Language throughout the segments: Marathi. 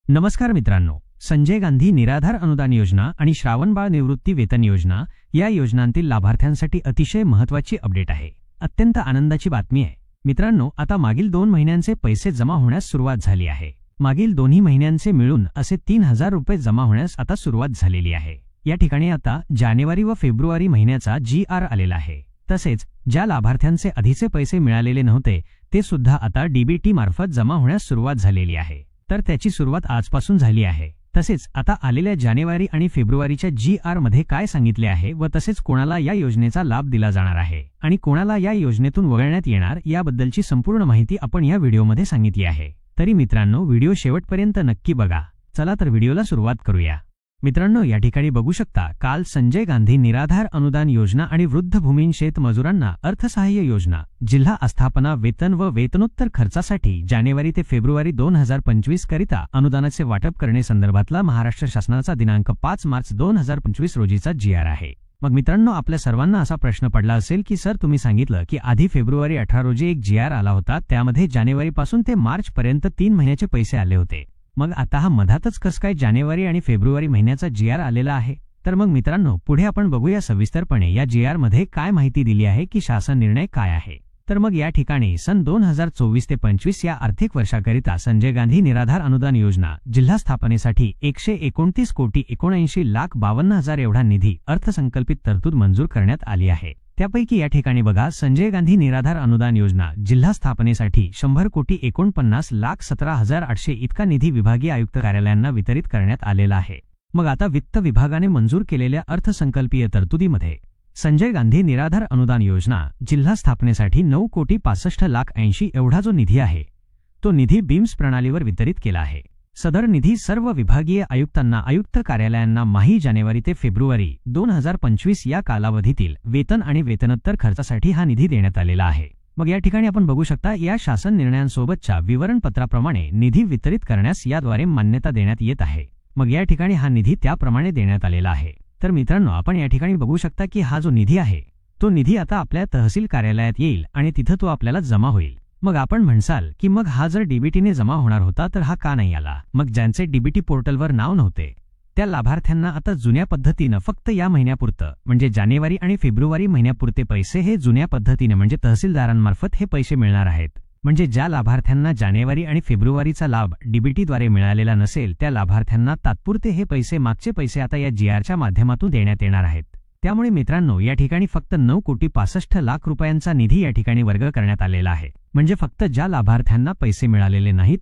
नमस्कार मित्रांनो, संजय गांधी निराधार अनुदान योजना आणि श्रावणबाळ निवृत्ती वेतन योजना या योजनांतील लाभार्थ्यांसाठी अतिशय महत्त्वाची अपडेट आहे। अत्यंत आनंदाची बातमी आहे मित्रांनो, आता मागील 2 महिन्यांचे पैसे जमा होण्यास सुरुवात झाली आहे। मागील दोन्ही महिन्यांचे मिळून असे 3000 रुपये जमा होण्यास आता सुरुवात झालेली आहे। या ठिकाणी आता जानेवारी व फेब्रुवारी महिन्याचा GR आलेला आहे। तसेच ज्या लाभार्थ्यांचे आधीचे पैसे मिळालेले नव्हते ते सुद्धा आता DBT मार्फत जमा होण्यास सुरुवात झालेली आहे। तर त्याची सुरुवात आजपासून झाली आहे। तसेच आता आलेल्या जानेवारी आणि फेब्रुवारीच्या GR मध्ये काय सांगितले आहे व तसेच कोणाला या योजनेचा लाभ दिला जाणार आहे आणि कोणाला या योजनेतून वगळण्यात येणार याबद्दलची संपूर्ण माहिती आपण या व्हिडिओमध्ये सांगितली आहे। तरी मित्रांनो, व्हिडिओ शेवटपर्यंत नक्की बघा। चला तर व्हिडिओला सुरुवात करूया। मित्रांनो, या ठिकाणी बघू शकता, काल संजय गांधी निराधार अनुदान योजना आणि वृद्ध भूमिहीन शेतमजुरांना अर्थसहाय्य योजना जिल्हा आस्थापना वेतन व वेतनोत्तर खर्चासाठी जानेवारी ते फेब्रुवारी 2025 करिता अनुदानाचे वाटप करणे संदर्भातला महाराष्ट्र शासनाचा दिनांक 5 मार्च 2025 रोजीचा GR आहे। मग मित्रांनो, आपल्या सर्वांना असा प्रश्न पडला असेल की सर, तुम्ही सांगितलं की आधी फेब्रुवारी 18 रोजी एक GR आला होता, त्यामध्ये जानेवारीपासून ते मार्च पर्यंत 3 महिन्याचे पैसे आले होते। मग आता हा मधातच कसं काय जानेवारी आणि फेब्रुवारी महिन्याचा GR आलेला आहे? तर मग मित्रांनो, पुढे आपण बघूया सविस्तरपणे या GR मध्ये काय माहिती दिली आहे की शासन निर्णय काय आहे। तर मग या ठिकाणी सन 2024 ते 25 या आर्थिक वर्षाकरिता संजय गांधी निराधार अनुदान योजना जिल्हा स्थापनेसाठी 129,79,52,000 एवढा निधी अर्थसंकल्पित तरतूद मंजूर करण्यात आली आहे। त्यापैकी या ठिकाणी बघा, संजय गांधी निराधार अनुदान योजना जिल्हा स्थापनेसाठी 100,49,17,800 इतका निधी विभागीय आयुक्त कार्यालयांना वितरित करण्यात आलेला आहे। मग आता वित्त विभागाने मंजूर केलेल्या अर्थसंकल्पीय तरतुदीमध्ये संजय गांधी निराधार अनुदान योजना जिल्हा स्थापनेसाठी 9,65,80,000 एवढा जो निधी आहे तो निधी बीम्स प्रणालीवर वितरित केला आहे। सदर निधी सर्व विभागीय आयुक्तांना आयुक्त कार्यालयांना माही जानेवारी ते फेब्रुवारी 2025 या कालावधीतील वेतन आणि वेतनोत्तर खर्चासाठी हा निधी देण्यात आलेला आहे। मग या ठिकाणी आपण बघू शकता, या शासन निर्णयांसोबतच्या विवरणपत्राप्रमाणे निधी वितरित करण्यास याद्वारे मान्यता देण्यात येत आहे। मग या ठिकाणी हा निधी त्याप्रमाणे देण्यात आलेला आहे। तर मित्रांनो, आपण या ठिकाणी बघू शकता की हा जो निधी आहे तो निधी आता आपल्या तहसील कार्यालयात येईल आणि तिथं तो आपल्याला जमा होईल। मग आपण म्हणसाल की मग हा जर DBTने जमा होणार होता तर हा का नाही आला? मग ज्यांचे DBT पोर्टलवर नाव नव्हते त्या लाभार्थ्यांना आता जुन्या पद्धतीनं फक्त या महिन्यापुरतं म्हणजे जानेवारी आणि फेब्रुवारी महिन्यापुरते पैसे हे जुन्या पद्धतीने म्हणजे तहसीलदारांमार्फत हे पैसे मिळणार आहेत। म्हणजे ज्या लाभार्थ्यांना जानेवारी आणि फेब्रुवारीचा लाभ DBTद्वारे मिळालेला नसेल त्या लाभार्थ्यांना तात्पुरते हे पैसे मागचे पैसे आता या GRच्या माध्यमातून देण्यात येणार आहेत। त्यामुळे मित्रांनो, या ठिकाणी फक्त 9,65,00,000 रुपयांचा निधी या ठिकाणी वर्ग करण्यात आलेला आहे। म्हणजे फक्त ज्या लाभार्थ्यांना पैसे मिळालेले नाहीत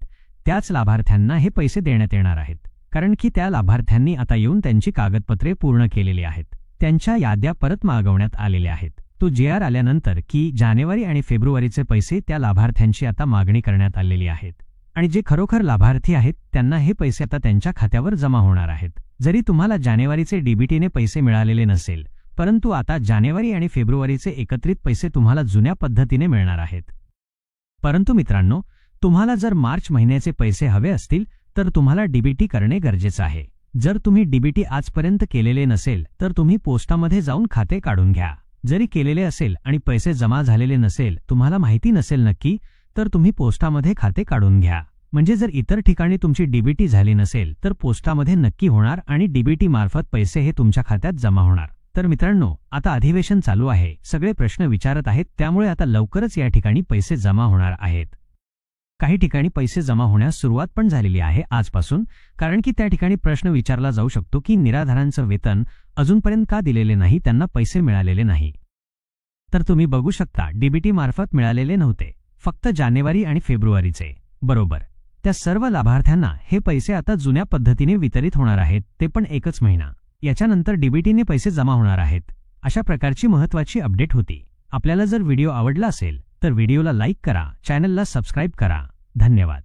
त्याच लाभार्थ्यांना हे पैसे देण्यात येणार आहेत, कारण की त्या लाभार्थ्यांनी आता येऊन त्यांची कागदपत्रे पूर्ण केलेली आहेत, त्यांच्या याद्या परत मागवण्यात आलेल्या आहेत। तो GR आल्यानंतर की जानेवारी आणि फेब्रुवारीचे पैसे त्या लाभार्थ्यांची आता मागणी करण्यात आलेली आहेत आणि जे खरोखर लाभार्थी आहेत त्यांना हे पैसे आता त्यांच्या खात्यावर जमा होणार आहेत। जरी तुम्हाला जानेवारीचे DBTने पैसे मिळालेले नसेल, परंतु आता जानेवारी आणि फेब्रुवारीचे एकत्रित पैसे तुम्हाला जुन्या पद्धतीने मिळणार आहेत। परंतु मित्रांनो, तुम्हाला जर मार्च महिन्याचे पैसे हवे असतील तर तुम्हाला DBT करणे गरजेचे आहे। जर तुम्ही DBT आजपर्यंत केलेले नसेल तर तुम्ही पोस्टामध्ये जाऊन खाते काढून घ्या। जरी केलेले असेल आणि पैसे जमा झालेले नसेल, तुम्हाला माहिती नसेल नक्की, तर तुम्ही पोस्टामध्ये खाते काढून घ्या। म्हणजे जर इतर ठिकाणी तुमची DBT झाली नसेल तर पोस्टामध्ये नक्की होणार आणि DBT मार्फत पैसे हे तुमच्या खात्यात जमा होणार। तर मित्रांनो, आता अधिवेशन चालू आहे, सगळे प्रश्न विचारत आहेत, त्यामुळे आता लवकरच या ठिकाणी पैसे जमा होणार आहेत। काही ठिकाणी पैसे जमा होण्यास सुरुवात पण झालेली आहे आजपासून, कारण की त्या ठिकाणी प्रश्न विचारला जाऊ शकतो की निराधारांचं वेतन अजूनपर्यंत का दिलेले नाही, त्यांना पैसे मिळालेले नाही। तर तुम्ही बघू शकता, DBT मार्फत मिळालेले नव्हते, फक्त जानेवारी आणि फेब्रुवारीचे, बरोबर। त्या सर्व लाभार्थ्यांना हे पैसे आता जुन्या पद्धतीने वितरित होणार आहेत, ते पण एकच महिना। याच्यानंतर DBTने पैसे जमा होणार आहेत। अशा प्रकारची महत्त्वाची अपडेट होती। आपल्याला जर व्हिडिओ आवडला असेल तर व्हिडिओला लाईक करा, चॅनलला सबस्क्राईब करा। धन्यवाद।